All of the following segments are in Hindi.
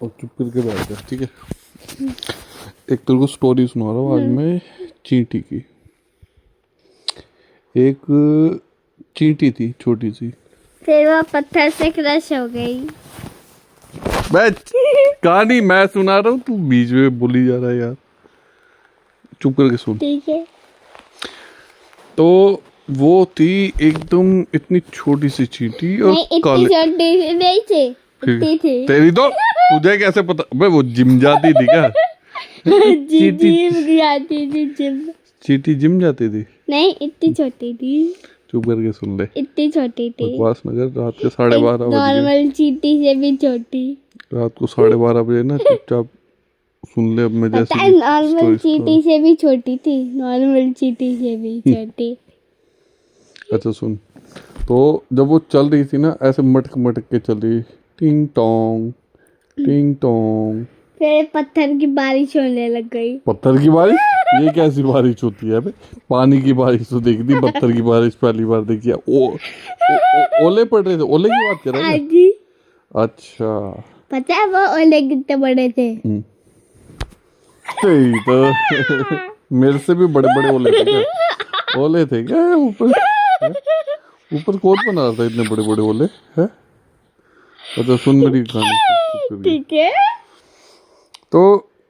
और चुप करके बैठ जा, ठीक है। एक तेरे को स्टोरी सुना रहा हूँ आज मैं चींटी की। एक चींटी थी छोटी सी, फिर वो पत्थर से क्रश हो गई। मैं कहानी मैं सुना रहा हूँ, तू बीच में बोली जा रहा है यार, चुप करके सुन। ठीक है। तो वो थी एकदम इतनी छोटी सी चींटी और नहीं, काले। इतनी छोटी नहीं थी, इतनी थी। तेरी तो तुझे कैसे पता? भाई वो जिम जाती थी क्या? जिम जाती थी जिम। चींटी जिम जाती थी? नहीं, इतनी छोटी थी। चुप करके सुन ले, इतनी छोटी थी। बकवास नगर। रात के 12:30 बजे, नॉर्मल चींटी से भी छोटी। रात को 12:30 बजे ना, चुपचाप सुन ले। अब मैं पता जैसे है, नॉर्मल चींटी से भी छोटी थी। नॉर्मल चींटी से भी छोटी। अच्छा सुन। तो जब वो चल रही थी ना, ऐसे मटक मटक के चल रही, टिंग टोंग टिंग टोंग। फिर पत्थर की बारिश होने लग गई। पत्थर की बारिश? ये कैसी बारिश होती है बे? पानी की बारिश तो देखी थी, पत्थर की बारिश पहली बार देखी है। ओले पड़ रहे थे? ओले की बात कर रहे जी। हैं? अच्छा। पता है वो ओले कितने बड़े थे? तो मेरे से भी बड़े बड़े ओले थे क्या? ओले थे क्या ऊपर? ऊपर कौन बना रहा था इतने बड़े बड़े ओले है? अच्छा सुन मेरी कहानी। ठीक है। तो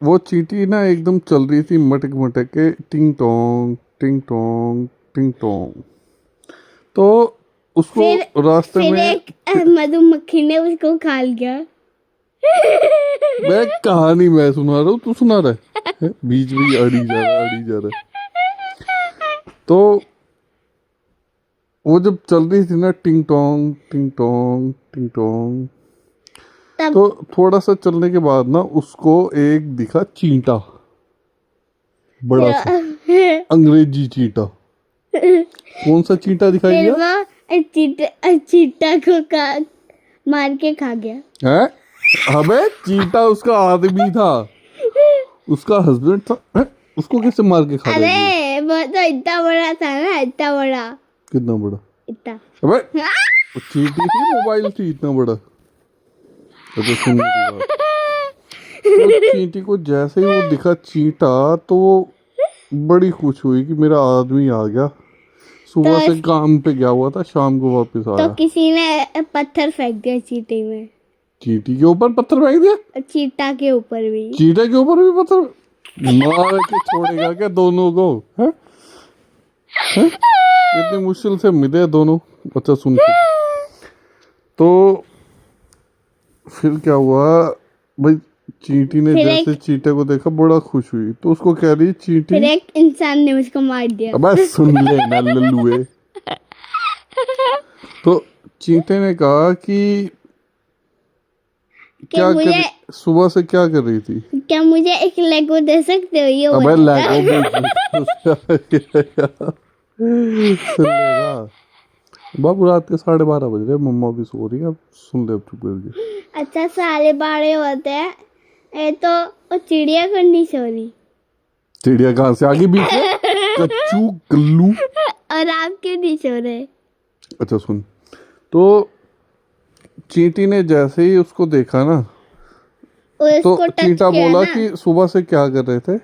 वो चींटी ना एकदम चल रही थी मटक मटक के, टिंग टोंग टिंग टोंग टिंग टोंग। तो उसको रास्ते फिर में एक मधुमक्खी ने उसको खा लिया। मैं कहानी मैं सुना रहा हूँ, तू सुना रहा है? बीच में अड़ी जा रहा अड़ी जा रहा। तो वो जब चल रही थी ना, टिंग टोंग टिंग टोंग टिंग टोंग, तो थोड़ा सा चलने के बाद ना उसको एक दिखा चींटा, बड़ा सा अंग्रेजी चींटा। कौन सा चींटा दिखाई फिर दिया? वो चींटा को मार के खा गया। है? अबे चींटा उसका आदमी था, उसका हस्बैंड था। है? उसको कैसे मार के खा गया? अरे वो तो इतना बड़ा था ना, इतना बड़ा। कितना बड़ा? इतना। अबे वो चींटी थी, मोबाइल थी इतना बड़ा? तो सुन मेरी बात। तो चींटी को जैसे ही वो दिखा चींटा, तो वो बड़ी खुश हुई कि मेरा आदमी आ गया। सुबह से काम पे गया हुआ था, शाम को वापस आया। तो किसी ने पत्थर फेंक दिया चींटी में। चींटी के ऊपर पत्थर फेंक दिया? चींटा के ऊपर भी। चींटे के ऊपर भी पत्थर? मार के छोड़ेगा क्या दोनों को? है? है? इतनी मुश्किल से मिले दोनों। अच्छा सुन तो फिर क्या हुआ भाई, चींटी ने जैसे चींटे को देखा बड़ा खुश हुई, तो उसको कह रही चींटी। फिर एक इंसान ने उसको मार दिया। अब सुन ले ना लल्लुए। तो चींटे ने कहा कि क्या कर, सुबह से क्या कर रही थी? क्या मुझे एक लेगो दे सकते हो? ये अबे लेगो बाबू, रात के 12:30 बज रहे, मम्मा भी सो रही है, अब सुन ले, अब चुप करके। अच्छा 12:30 होते हैं? ये तो वो चिड़िया क्यों नहीं सो रही? चिड़िया कहाँ से आगे बीच में? कच्चू कल्लू। और आप क्यों नहीं सो रहे? अच्छा सुन। तो चींटी ने जैसे ही उसको देखा ना, तो चींटा बोला कि सुबह से क्या कर रहे थे?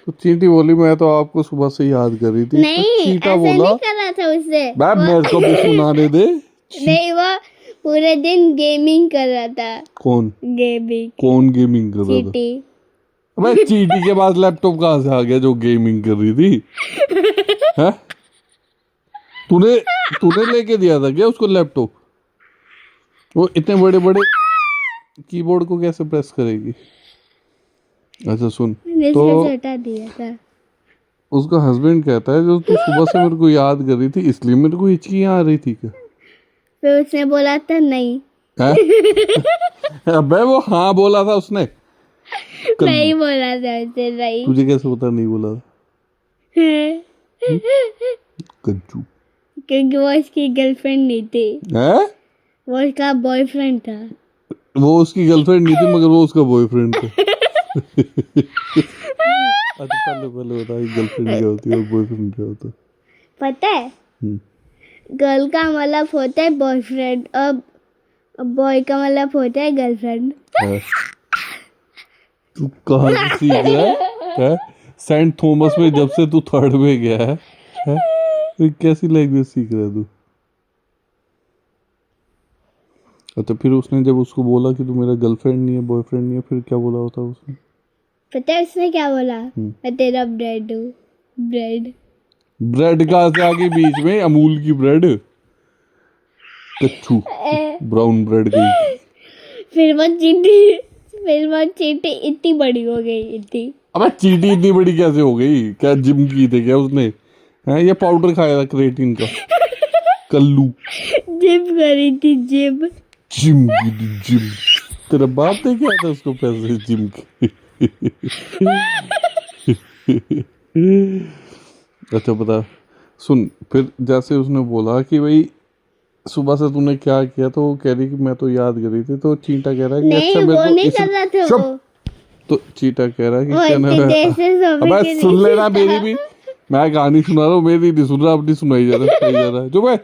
तो चींटी बोली मैं तो आपको सुबह से याद कर रही थी। नहीं, तो चींटा बोला नहीं कर रहा था उससे। मेरे को भी सुनाने दे। नहीं, वो पूरे दिन गेमिंग कर रहा था। कौन गेमिंग? कौन गेमिंग कर रहा था? चींटी। अबे चींटी के पास लैपटॉप कहाँ से आ गया जो गेमिंग कर रही थी? है? तूने लेके दिया था क्या उसको लैपटॉप? वो इतने बड़े बड़े कीबोर्ड को कैसे प्रेस करेगी? अच्छा सुन। तो हटा दिया था। उसका हस्बैंड कहता है जो तू सुबह से मेरे को याद कर रही थी, इसलिए मेरे को हिचकियाँ आ रही थी क्या? फिर उसने बोला था नहीं। अबे वो हाँ बोला था उसने। नहीं बोला था उसने, नहीं। तुझे कैसे पता नहीं बोला था? कज्जू। क्योंकि वो उसकी गर्लफ्रेंड नहीं थी। है? वो उसका बॉयफ्रेंड था। वो उसकी गर्लफ्रेंड नहीं थी, मगर वो उसका बॉयफ्रेंड था। अच्छा पहले बता, गर्लफ्रेंड क्या होती है और बॉयफ्रेंड क्या होता है? पता है? गर्ल का मतलब होता है बॉयफ्रेंड और बॉय का मतलब होता है गर्लफ्रेंड। है। तू कहाँ से सीख रहा है? सेंट थॉमस में जब से तू थर्ड में गया है? तो कैसी लैंग्वेज सीख रहा है तू? तो फिर उसने जब उसको बोला कि तू मेरा गर्लफ्रेंड नहीं है, बॉयफ्रेंड नहीं है, फिर क्या बोला होता उसने? पता है उसने क्या बोला? मैं तेरा ब्रेड हूँ। ब्रेड। ब्रेड कहाँ से आ गई बीच में? अमूल की ब्रेड? कच्चू ब्राउन ब्रेड गई। फिर वो चींटी इतनी बड़ी हो गई, इतनी। अबे चींटी इतनी बड़ी कैसे हो गई? क्या जिम की थी क्या उसने? है ये पाउडर खाया था क्रिएटिन का? कल्लू। जिम करी थी, जिम। जिम की थी, जिम। तेरा बाप ने क्या था उसको पैसे जिम के? अच्छा बता, सुन। फिर जैसे उसने बोला कि भाई सुबह से तूने क्या किया, तो वो कह रही कि मैं तो याद कर रही थी। तो चींटा कह रहा है कि नहीं, अच्छा वो मेरे को नहीं कर रहा था। वो तो चींटा कह रहा है कि वो क्या ना इतनी देर से सोने अबे के सुन लिए लेना मेरी भी। मैं कहानी सुना रहा हूँ, मेरी नहीं सुन रहा, अपनी सुनाई जा रहा है। जो भाई,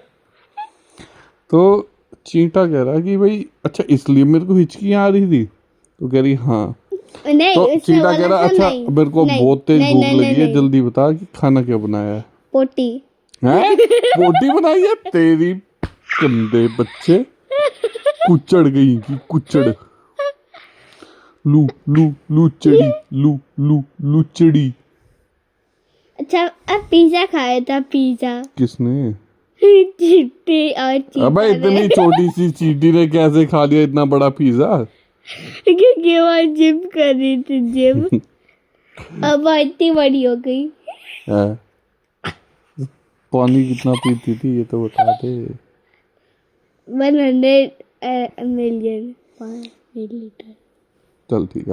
तो चींटा कह रहा कि भाई अच्छा इसलिए मेरे को हिचकियाँ आ रही थी? तो कह रही हाँ। नहीं, तो उसने चींटा बोला कह रहा था अच्छा नहीं, मेरे को नहीं, बहुत तेज नहीं, भूख नहीं, लगी नहीं, है, नहीं। जल्दी बता कि खाना क्या बनाया है? पोटी। हैं? पोटी बनाई है तेरी गंदे बच्चे। कुचड़ गई की कुचड़। लू लू लूचड़ी लू लू लूचड़ी। अच्छा, अब पिज्जा खाया था, पिज्जा। किसने? चींटी और अबे चीता ने। इतनी छोटी सी चींटी ने कैसे खा लिया इतना बड़ा पिज्जा? क्योंकि वो जिम कर रही थी, जिम। अब वो इतनी बड़ी हो गई। है? पानी कितना पीती थी ये तो बता दे। 100 मिलियन मिलीलीटर। चल ठीक है।